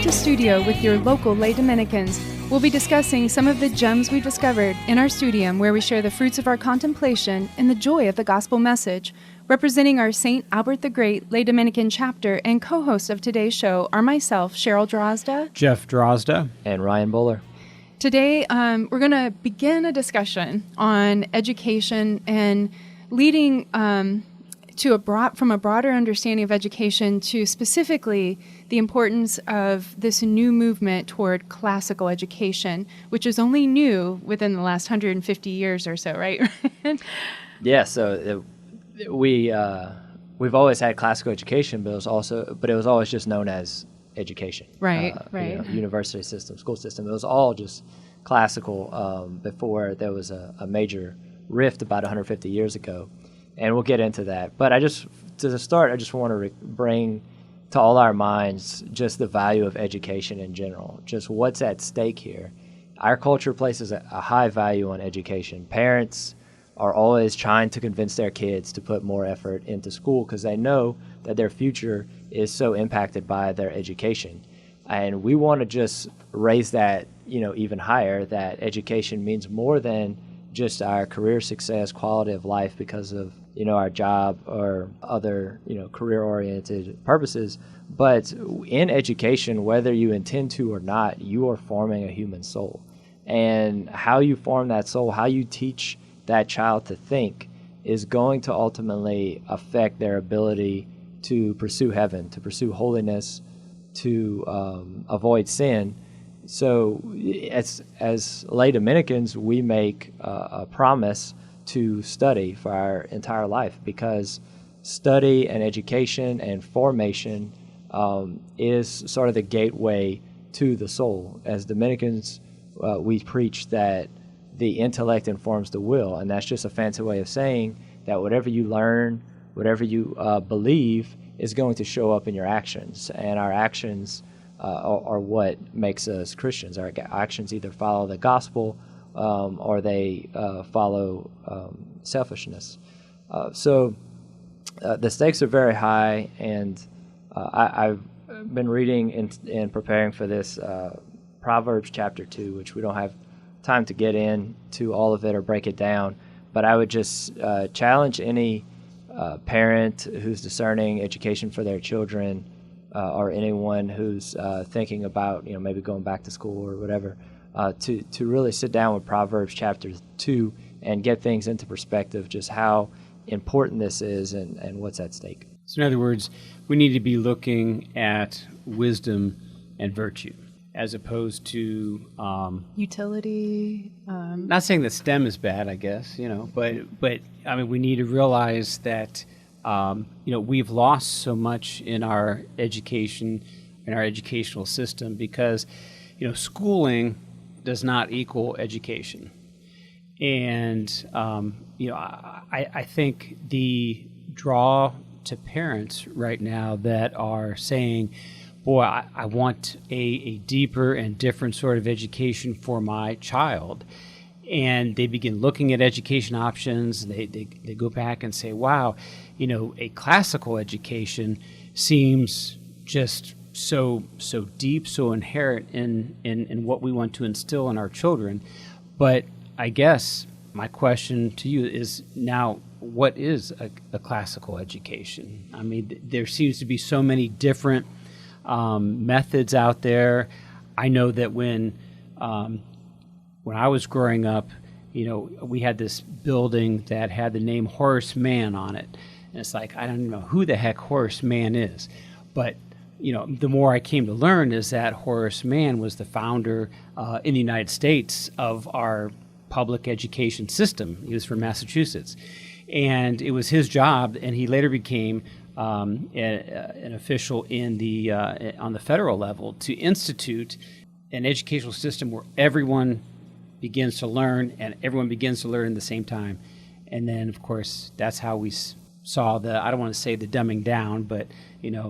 to Studio with your local lay Dominicans. We'll be discussing some of the gems we've discovered in our studium, where we share the fruits of our contemplation and the joy of the gospel message. Representing our St. Albert the Great lay Dominican chapter and co-host of today's show are myself, Cheryl Drozda, Jeff Drozda, and Ryan Bowler. Today, we're going to begin a discussion on education and leading from a broader understanding of education to specifically the importance of this new movement toward classical education, which is only new within the last 150 years or so, right? Yeah, so we've always had classical education, but it was always just known as education. Right. University system, school system. It was all just classical before there was a major rift about 150 years ago. And we'll get into that. But to start, I just want to bring to all our minds just the value of education in general, just what's at stake here. Our culture places a high value on education. Parents are always trying to convince their kids to put more effort into school because they know that their future is so impacted by their education. And we want to just raise that, even higher, that education means more than just our career success, quality of life because of, our job or other, career-oriented purposes. But in education, whether you intend to or not, you are forming a human soul. And how you form that soul, how you teach that child to think is going to ultimately affect their ability to pursue heaven, to pursue holiness, to avoid sin. So as lay Dominicans, we make a promise to study for our entire life because study and education and formation is sort of the gateway to the soul. As Dominicans, we preach that the intellect informs the will, and that's just a fancy way of saying that whatever you learn, whatever you believe is going to show up in your actions, and our actions are what makes us Christians. Our actions either follow the gospel or they follow selfishness. So the stakes are very high, and I've been reading and preparing for this Proverbs chapter 2, which we don't have time to get into all of it or break it down, but I would just challenge any parent who's discerning education for their children or anyone who's thinking about maybe going back to school or whatever to really sit down with Proverbs chapter 2 and get things into perspective, just how important this is and what's at stake. So in other words, we need to be looking at wisdom and virtue as opposed to utility. Not saying that STEM is bad, I guess, but I mean, we need to realize that we've lost so much in our education, in our educational system, because schooling does not equal education, and I think the draw to parents right now that are saying, boy, I want a deeper and different sort of education for my child. And they begin looking at education options. They go back and say, wow, a classical education seems just so deep, so inherent in what we want to instill in our children. But I guess my question to you is now, what is a classical education? I mean, there seems to be so many different methods out there. I know that when I was growing up, we had this building that had the name Horace Mann on it. And it's like, I don't even know who the heck Horace Mann is. But, the more I came to learn is that Horace Mann was the founder in the United States of our public education system. He was from Massachusetts. And it was his job, and he later became an official in on the federal level to institute an educational system where everyone begins to learn and everyone begins to learn at the same time. And then, of course, that's how we saw I don't want to say the dumbing down, but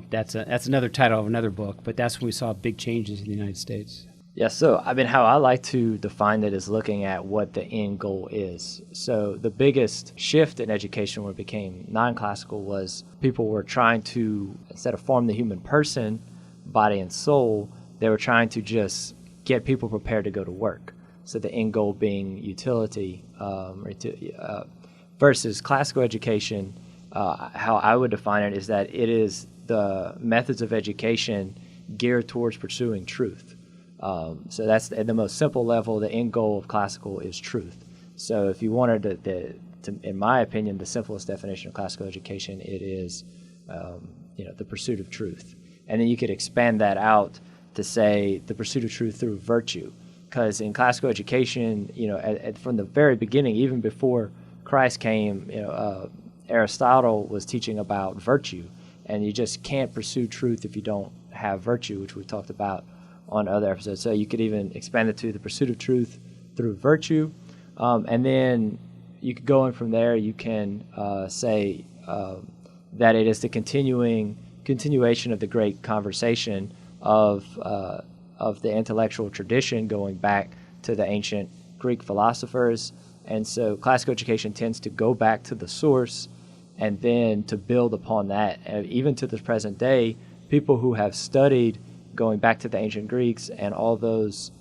that's another title of another book, but that's when we saw big changes in the United States. Yeah, so how I like to define it is looking at what the end goal is. So the biggest shift in education when it became non-classical was people were trying to, instead of form the human person, body and soul, they were trying to just get people prepared to go to work. So the end goal being utility, versus classical education. How I would define it is that it is the methods of education geared towards pursuing truth. So that's at the most simple level. The end goal of classical is truth. So if you wanted to, in my opinion, the simplest definition of classical education, it is the pursuit of truth. And then you could expand that out to say the pursuit of truth through virtue. Because in classical education, from the very beginning, even before Christ came, Aristotle was teaching about virtue. And you just can't pursue truth if you don't have virtue, which we talked about on other episodes. So you could even expand it to the pursuit of truth through virtue. And then you could go in from there. You can say that it is the continuation of the great conversation of the intellectual tradition going back to the ancient Greek philosophers. And so classical education tends to go back to the source and then to build upon that. And even to the present day, people who have studied going back to the ancient Greeks and all those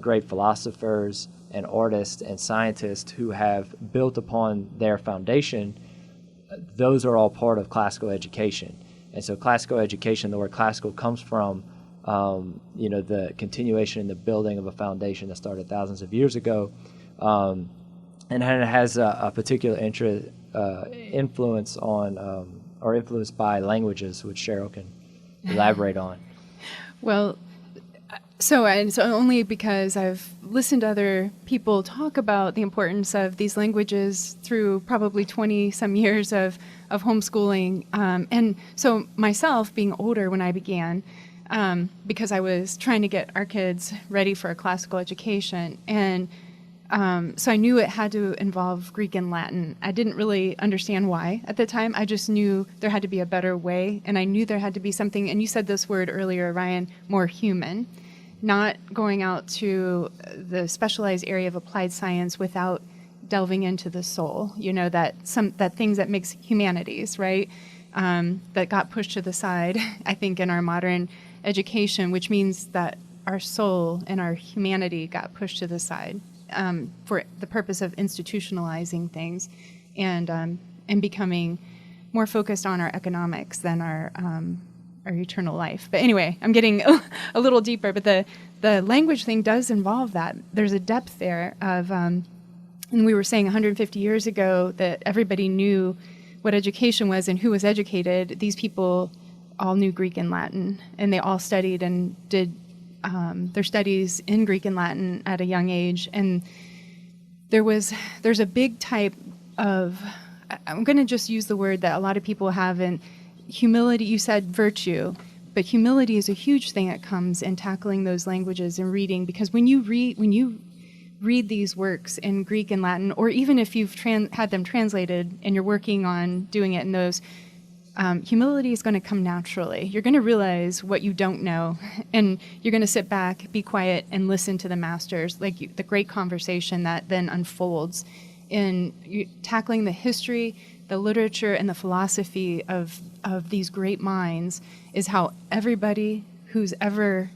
great philosophers and artists and scientists who have built upon their foundation, those are all part of classical education. And so classical education, the word classical comes from the continuation and the building of a foundation that started thousands of years ago. And it has a particular influence on, or influenced by languages, which Cheryl can elaborate on. Well, so only because I've listened to other people talk about the importance of these languages through probably 20 some years of homeschooling. And so myself being older when I began, because I was trying to get our kids ready for a classical education. And so I knew it had to involve Greek and Latin. I didn't really understand why at the time. I just knew there had to be a better way. And I knew there had to be something, and you said this word earlier, Ryan, more human. Not going out to the specialized area of applied science without delving into the soul, that things that makes humanities, right? That got pushed to the side, I think, in our modern education, which means that our soul and our humanity got pushed to the side for the purpose of institutionalizing things and becoming more focused on our economics than our eternal life. But anyway, I'm getting a little deeper, but the language thing does involve that. There's a depth there of, and we were saying 150 years ago that everybody knew what education was and who was educated. These people all knew Greek and Latin, and they all studied and did their studies in Greek and Latin at a young age. And there's a big type of, I'm going to just use the word that a lot of people have in humility. You said virtue, but humility is a huge thing that comes in tackling those languages and reading, because when you read these works in Greek and Latin, or even if you've had them translated and you're working on doing it in those, humility is going to come naturally. You're going to realize what you don't know, and you're going to sit back, be quiet, and listen to the masters, like the great conversation that then unfolds in tackling the history, the literature, and the philosophy of these great minds is how everybody who's ever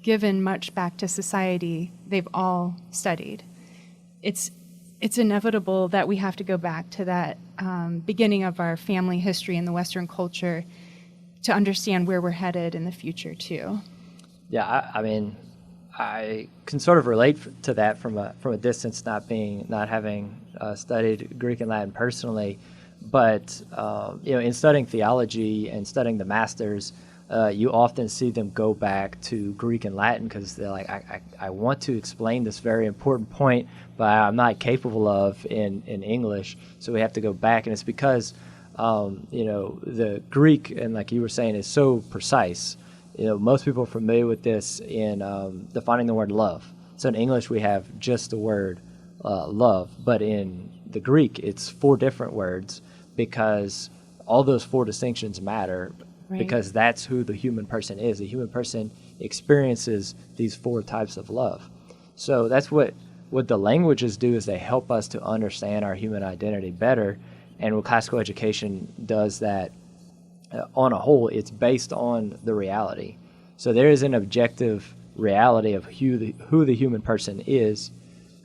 given much back to society, they've all studied. It's inevitable that we have to go back to that beginning of our family history in the Western culture to understand where we're headed in the future too. Yeah, I mean, I can sort of relate to that from a distance, not having studied Greek and Latin personally. But in studying theology and studying the masters, you often see them go back to Greek and Latin because they're like, I want to explain this very important point, but I'm not capable of in English, so we have to go back. And it's because the Greek, and like you were saying, is so precise. Most people are familiar with this in defining the word love. So in English we have just the word love, but in the Greek it's 4 different words, because all those 4 distinctions matter, right? Because that's who the human person is. The human person experiences these 4 types of love. So that's what the languages do, is they help us to understand our human identity better. And what classical education does that on a whole, it's based on the reality. So there is an objective reality of who the human person is,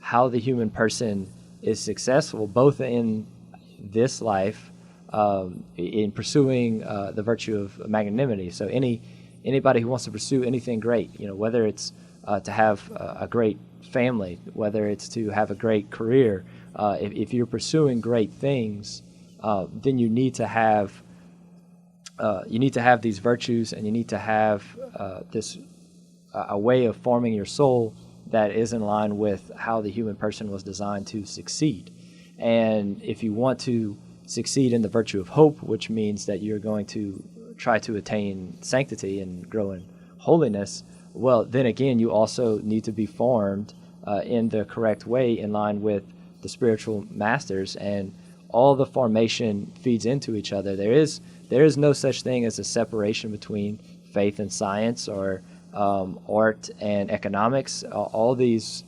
how the human person is successful, both in this life, in pursuing the virtue of magnanimity. So anybody who wants to pursue anything great, whether it's to have a great family, whether it's to have a great career, if you're pursuing great things, then you need to have these virtues, and you need to have a way of forming your soul that is in line with how the human person was designed to succeed. And if you want to succeed in the virtue of hope, which means that you're going to try to attain sanctity and grow in holiness, well, then again, you also need to be formed in the correct way, in line with the spiritual masters, and all the formation feeds into each other. There is no such thing as a separation between faith and science, or art and economics. All these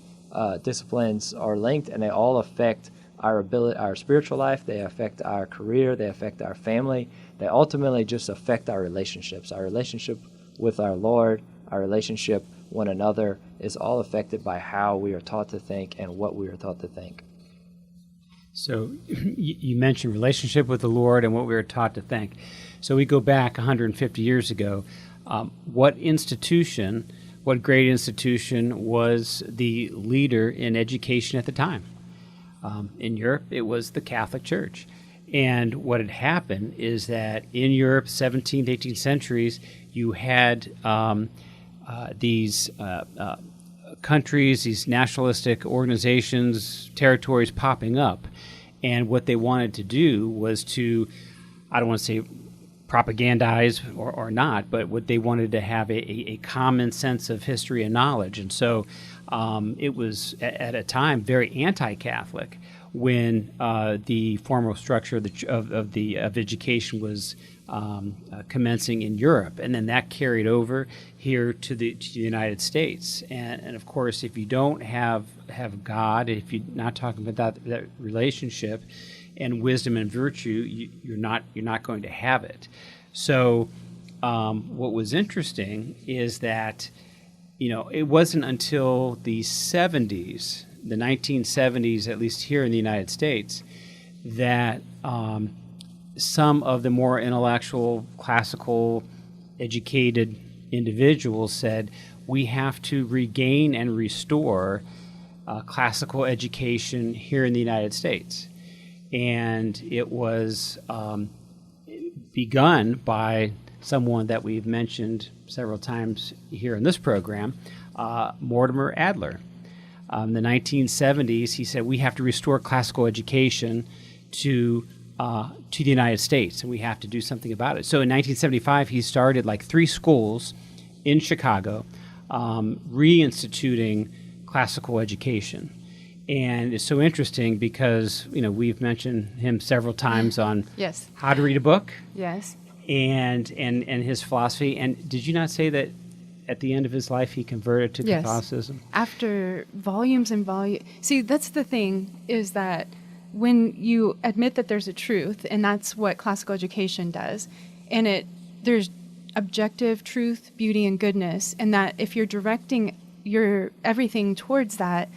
disciplines are linked, and they all affect our spiritual life. They affect our career. They affect our family. They ultimately just affect our relationships. Our relationship with our Lord, our relationship one another, is all affected by how we are taught to think and what we are taught to think. So you mentioned relationship with the Lord and what we were taught to think. So we go back 150 years ago. What great institution was the leader in education at the time? In Europe, it was the Catholic Church. And what had happened is that in Europe, 17th, 18th centuries, you had these countries, these nationalistic organizations, territories popping up. And what they wanted to do was to, I don't want to say propagandize or not, but what they wanted to have a common sense of history and knowledge. And so it was at a time very anti-Catholic when the formal structure of education was commencing in Europe, and then that carried over here to the United States. And of course, if you don't have God, if you're not talking about that relationship and wisdom and virtue, you're not going to have it. So what was interesting is that it wasn't until the 70s, the 1970s, at least here in the United States, that some of the more intellectual, classical, educated individuals said, we have to regain and restore classical education here in the United States. And it was begun by someone that we've mentioned several times here in this program, Mortimer Adler. In the 1970s, he said, we have to restore classical education to the United States, and we have to do something about it. So in 1975, he started 3 schools in Chicago, reinstituting classical education. And it's so interesting because, we've mentioned him several times on Yes. how to read a book. Yes. And his philosophy. And did you not say that at the end of his life he converted to Yes. Catholicism? After volumes and volumes. See, that's the thing, is that when you admit that there's a truth, and that's what classical education does, and there's objective truth, beauty, and goodness, and that if you're directing your everything towards that,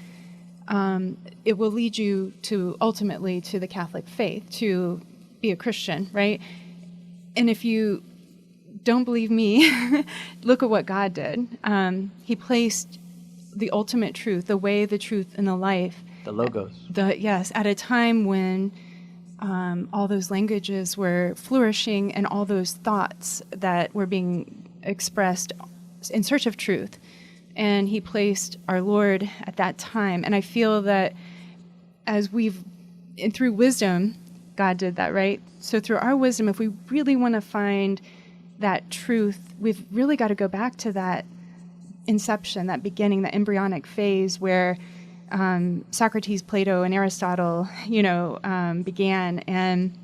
it will lead you ultimately to the Catholic faith, to be a Christian, right? And if you don't believe me, look at what God did. He placed the ultimate truth, the way, the truth, and the life. The Logos. Yes, at a time when all those languages were flourishing and all those thoughts that were being expressed in search of truth. And he placed our Lord at that time. And I feel that and through wisdom, God did that, right? So through our wisdom, if we really want to find that truth, we've really got to go back to that inception, that beginning, that embryonic phase where Socrates, Plato, and Aristotle, began, and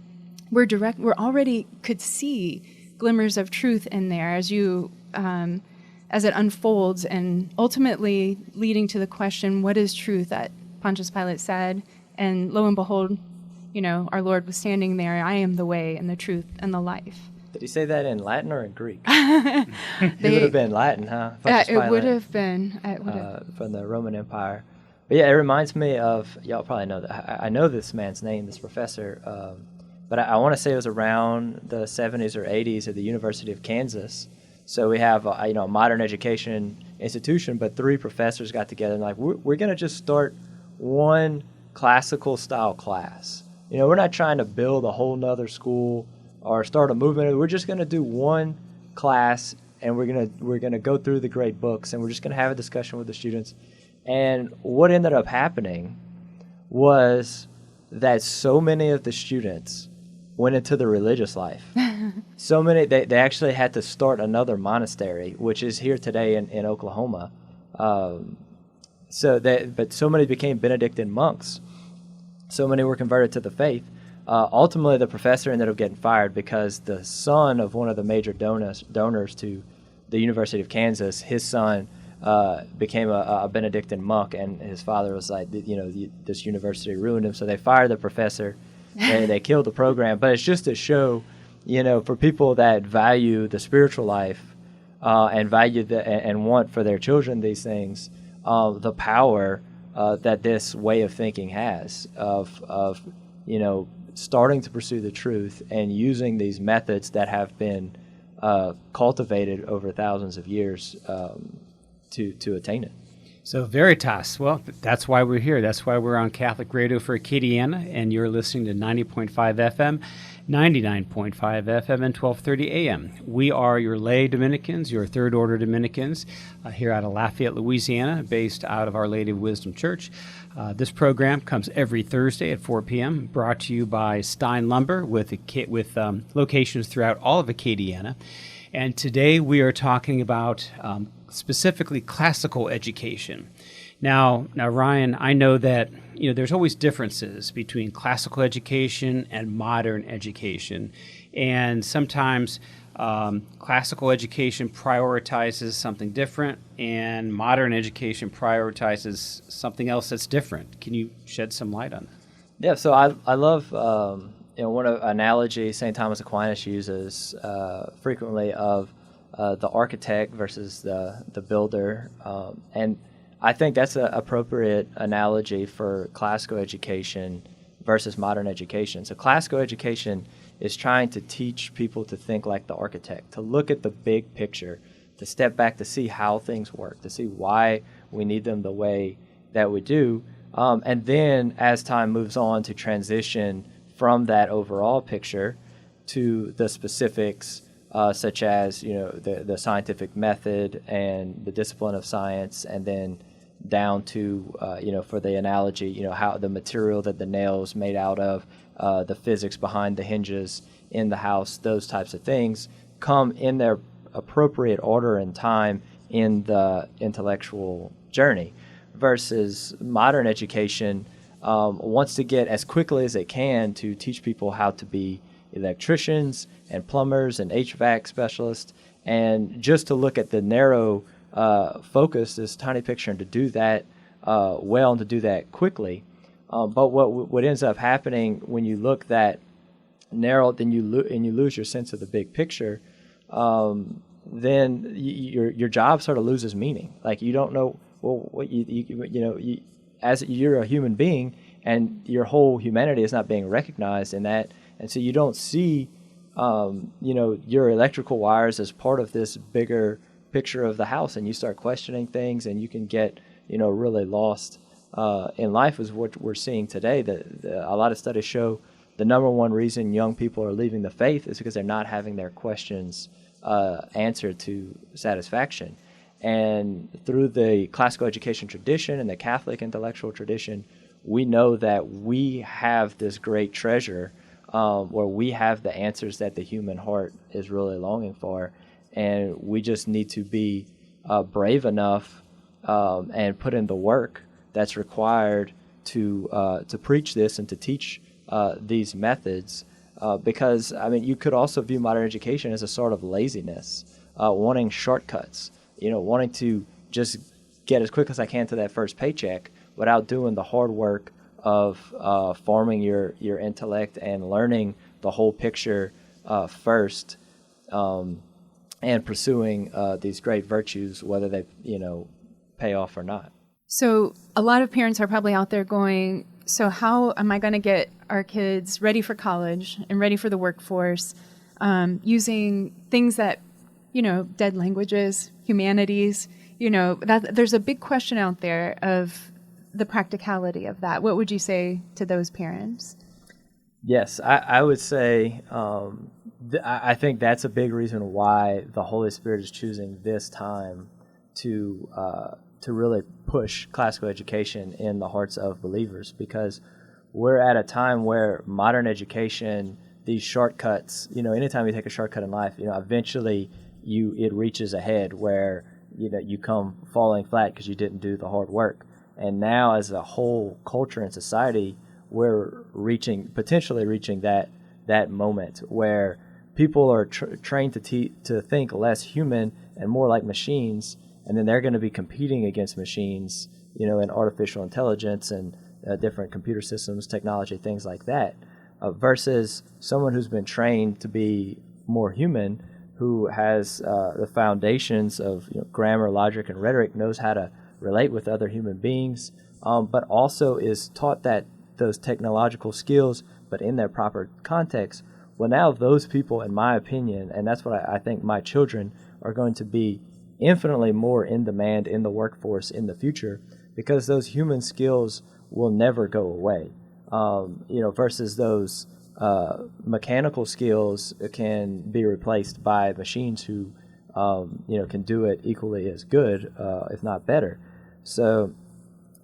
we're already could see glimmers of truth in there as it unfolds, and ultimately leading to the question, what is truth, that Pontius Pilate said, and lo and behold, our Lord was standing there. I am the way and the truth and the life. Did he say that in Latin or in Greek? They- It would have been Latin, huh? It would have been. It would have. From the Roman Empire. But yeah, it reminds me of, y'all probably know that. I know this man's name, this professor, but I want to say it was around the 70s or 80s at the University of Kansas. So we have a modern education institution, but 3 professors got together and like, we're going to just start one classical style class. We're not trying to build a whole nother school or start a movement. We're just going to do one class, and we're gonna go through the great books, and we're just going to have a discussion with the students. And what ended up happening was that so many of the students went into the religious life. So many, they actually had to start another monastery, which is here today in Oklahoma. But so many became Benedictine monks. So many were converted to the faith. Ultimately, the professor ended up getting fired because the son of one of the major donors to the University of Kansas, his son became a Benedictine monk, and his father was like, this university ruined him. So they fired the professor. They killed the program. But it's just to show, for people that value the spiritual life and value and want for their children these things, the power that this way of thinking has of starting to pursue the truth and using these methods that have been cultivated over thousands of years to attain it. So Veritas, well, that's why we're here. That's why we're on Catholic Radio for Acadiana, and you're listening to 90.5 FM, 99.5 FM, and 1230 AM. We are your lay Dominicans, your third order Dominicans, here out of Lafayette, Louisiana, based out of Our Lady of Wisdom Church. This program comes every Thursday at 4 p.m., brought to you by Stein Lumber with locations throughout all of Acadiana. And today we are talking about specifically classical education. Now, Ryan, I know that there's always differences between classical education and modern education, and sometimes classical education prioritizes something different, and modern education prioritizes something else that's different. Can you shed some light on that? Yeah, so I love one analogy St. Thomas Aquinas uses frequently of the architect versus the builder, and I think that's an appropriate analogy for classical education versus modern education. So classical education is trying to teach people to think like the architect, to look at the big picture, to step back to see how things work, to see why we need them the way that we do, and then as time moves on to transition from that overall picture to the specifics, such as the scientific method and the discipline of science, and then down to for the analogy, how the material that the nails made out of, the physics behind the hinges in the house, those types of things come in their appropriate order and time in the intellectual journey, versus modern education wants to get as quickly as it can to teach people how to be electricians and plumbers and HVAC specialists, and just to look at the narrow focus, this tiny picture, and to do that well and to do that quickly. But what ends up happening when you look that narrow, then you lose your sense of the big picture. Then your job sort of loses meaning. Like you don't know what you as you're a human being, and your whole humanity is not being recognized in that, and so you don't see your electrical wires as part of this bigger picture of the house, and you start questioning things, and you can get really lost in life. Is what we're seeing today. A lot of studies show the number one reason young people are leaving the faith is because they're not having their questions answered to satisfaction. And through the classical education tradition and the Catholic intellectual tradition, we know that we have this great treasure where we have the answers that the human heart is really longing for. And we just need to be brave enough and put in the work that's required to preach this and to teach these methods. Because, you could also view modern education as a sort of laziness, wanting shortcuts, wanting to just get as quick as I can to that first paycheck without doing the hard work of forming your intellect and learning the whole picture first. and pursuing these great virtues, whether they, pay off or not. So a lot of parents are probably out there going, so how am I going to get our kids ready for college and ready for the workforce using things that, dead languages, humanities, there's a big question out there of the practicality of that. What would you say to those parents? Yes, I would say I think that's a big reason why the Holy Spirit is choosing this time to really push classical education in the hearts of believers, because we're at a time where modern education, these shortcuts, anytime you take a shortcut in life, eventually it reaches a head where you come falling flat because you didn't do the hard work. And now, as a whole culture and society, we're potentially reaching that moment where people are trained to think less human and more like machines, and then they're going to be competing against machines, in artificial intelligence and different computer systems, technology, things like that, versus someone who's been trained to be more human, who has the foundations of grammar, logic, and rhetoric, knows how to relate with other human beings, but also is taught those technological skills, but in their proper context. Well, now those people, in my opinion, and that's what I think my children are going to be infinitely more in demand in the workforce in the future, because those human skills will never go away. Versus those mechanical skills can be replaced by machines who, can do it equally as good, if not better. So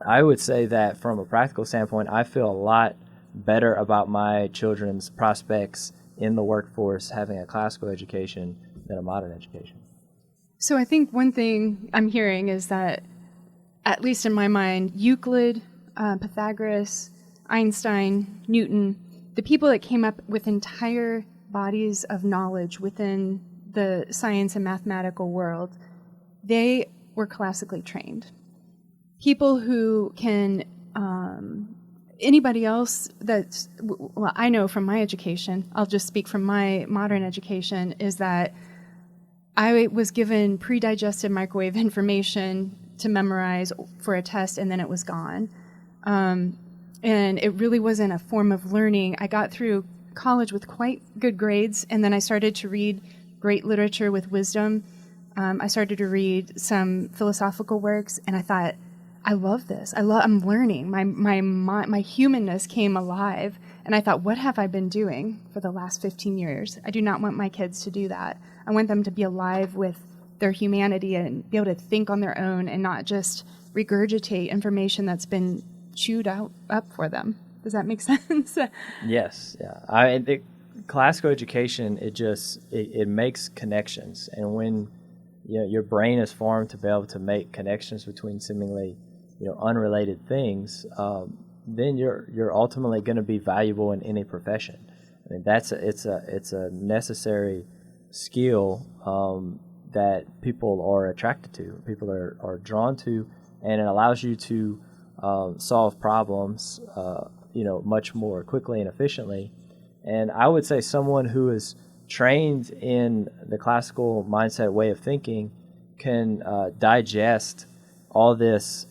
I would say that from a practical standpoint, I feel a lot better about my children's prospects in the workforce having a classical education than a modern education. So I think one thing I'm hearing is that, at least in my mind, Euclid, Pythagoras, Einstein, Newton, the people that came up with entire bodies of knowledge within the science and mathematical world, they were classically trained. People who can, anybody else I know from my education, I'll just speak from my modern education, is that I was given pre-digested microwave information to memorize for a test, and then it was gone. And it really wasn't a form of learning. I got through college with quite good grades, and then I started to read great literature with wisdom. I started to read some philosophical works, and I thought, I love this. I'm learning. My humanness came alive, and I thought, what have I been doing for the last 15 years? I do not want my kids to do that. I want them to be alive with their humanity and be able to think on their own and not just regurgitate information that's been chewed up for them. Does that make sense? Yes. Yeah. Classical education, it makes connections, and when your brain is formed to be able to make connections between seemingly unrelated things, then you're ultimately going to be valuable in any profession. I mean, it's a necessary skill that people are attracted to, people are drawn to, and it allows you to solve problems much more quickly and efficiently. And I would say someone who is trained in the classical mindset way of thinking can digest all this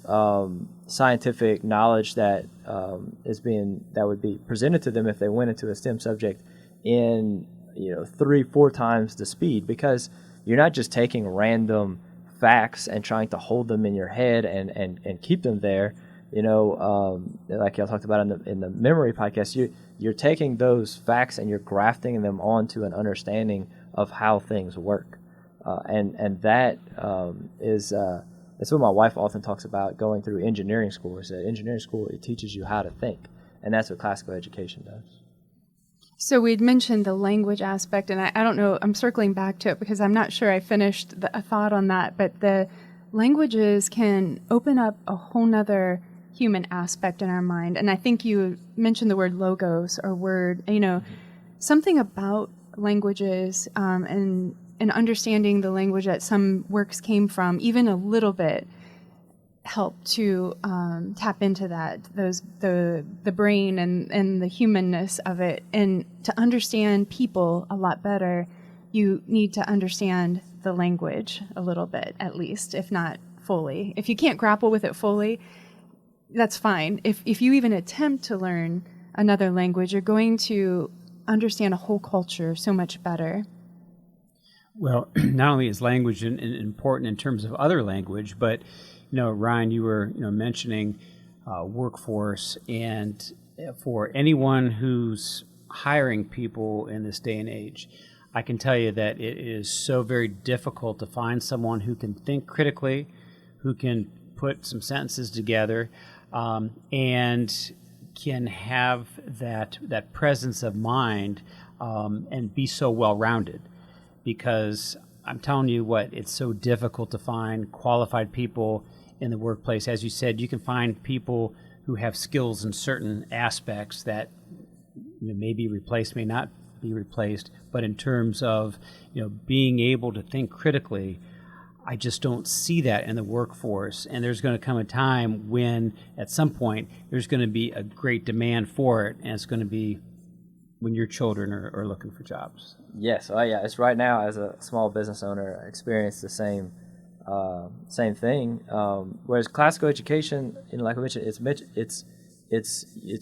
scientific knowledge that would be presented to them if they went into a STEM subject in 3-4 times the speed, because you're not just taking random facts and trying to hold them in your head and keep them there. Like y'all talked about in the memory podcast, you're taking those facts and you're grafting them onto an understanding of how things work, and that is that's what my wife often talks about going through engineering school. Is that engineering school, it teaches you how to think, and that's what classical education does. So we'd mentioned the language aspect, and I don't know, I'm circling back to it because I'm not sure I finished a thought on that, but the languages can open up a whole nother human aspect in our mind. And I think you mentioned the word logos or word, something about languages and understanding the language that some works came from, even a little bit, help to tap into that, the brain and the humanness of it, and to understand people a lot better you need to understand the language a little bit, at least, if not fully. If you can't grapple with it fully, that's fine. If you even attempt to learn another language, you're going to understand a whole culture so much better. Well, not only is language important in terms of other language, but Ryan, you were mentioning workforce, and for anyone who's hiring people in this day and age, I can tell you that it is so very difficult to find someone who can think critically, who can put some sentences together, and can have that presence of mind and be so well-rounded. Because I'm telling you what, it's so difficult to find qualified people in the workplace. As you said, you can find people who have skills in certain aspects that may be replaced, may not be replaced, but in terms of being able to think critically, I just don't see that in the workforce. And there's going to come a time when, at some point, there's going to be a great demand for it, and it's going to be when your children are looking for jobs. Yes, it's right now, as a small business owner, I experience the same thing. Whereas classical education, like I mentioned, it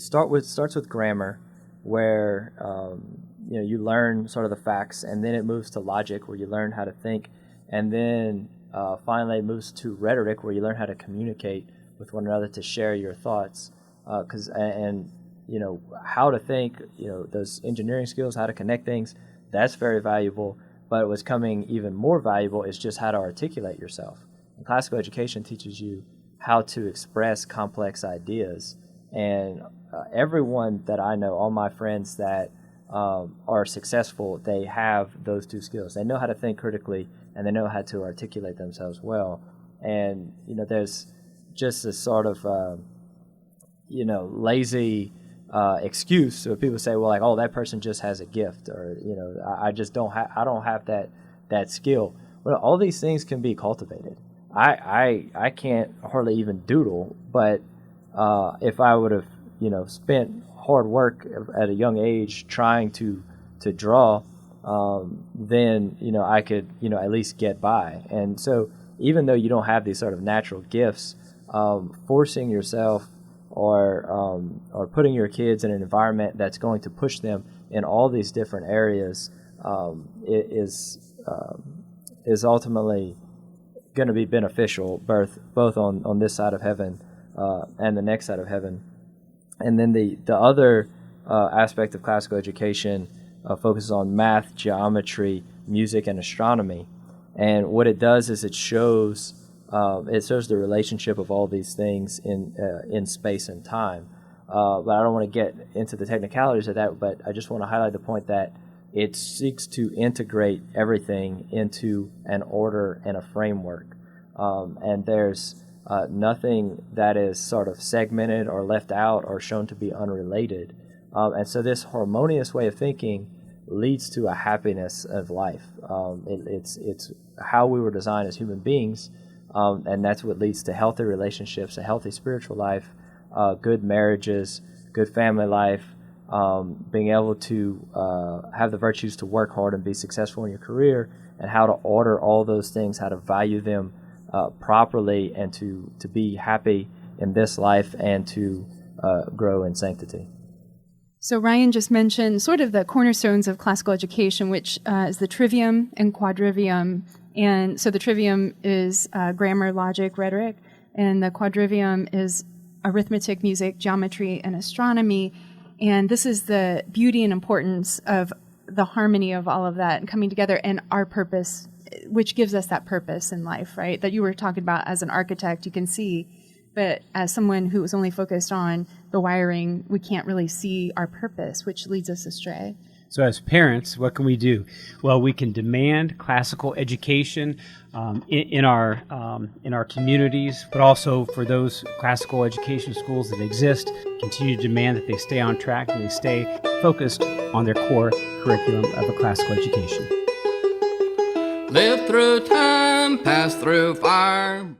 starts with grammar, where you learn sort of the facts, and then it moves to logic, where you learn how to think, and then finally it moves to rhetoric, where you learn how to communicate with one another, to share your thoughts, how to think, those engineering skills, how to connect things, that's very valuable. But what's coming even more valuable is just how to articulate yourself. And classical education teaches you how to express complex ideas. And everyone that I know, all my friends that are successful, they have those two skills. They know how to think critically, and they know how to articulate themselves well. And, there's just this sort of, lazy excuse. So people say, well, like, oh, that person just has a gift, or I just don't have that skill. Well, all these things can be cultivated. I can't hardly even doodle, but if I would have spent hard work at a young age trying to draw, then I could at least get by. And so even though you don't have these sort of natural gifts, forcing yourself or putting your kids in an environment that's going to push them in all these different areas is ultimately going to be beneficial, both on this side of heaven and the next side of heaven. And then the other aspect of classical education focuses on math, geometry, music, and astronomy. And what it does is it shows the relationship of all these things in space and time. But I don't want to get into the technicalities of that, but I just want to highlight the point that it seeks to integrate everything into an order and a framework. And there's nothing that is sort of segmented or left out or shown to be unrelated. And so this harmonious way of thinking leads to a happiness of life. It's how we were designed as human beings, and that's what leads to healthy relationships, a healthy spiritual life, good marriages, good family life, being able to have the virtues to work hard and be successful in your career, and how to order all those things, how to value them properly, and to be happy in this life and to grow in sanctity. So Ryan just mentioned sort of the cornerstones of classical education, which is the trivium and quadrivium. And so the trivium is grammar, logic, rhetoric, and the quadrivium is arithmetic, music, geometry, and astronomy. And this is the beauty and importance of the harmony of all of that and coming together, and our purpose, which gives us that purpose in life, right? That you were talking about as an architect, you can see, but as someone who was only focused on the wiring, we can't really see our purpose, which leads us astray. So as parents, what can we do? Well, we can demand classical education in our communities, but also for those classical education schools that exist, continue to demand that they stay on track and they stay focused on their core curriculum of a classical education. Live through time, pass through fire.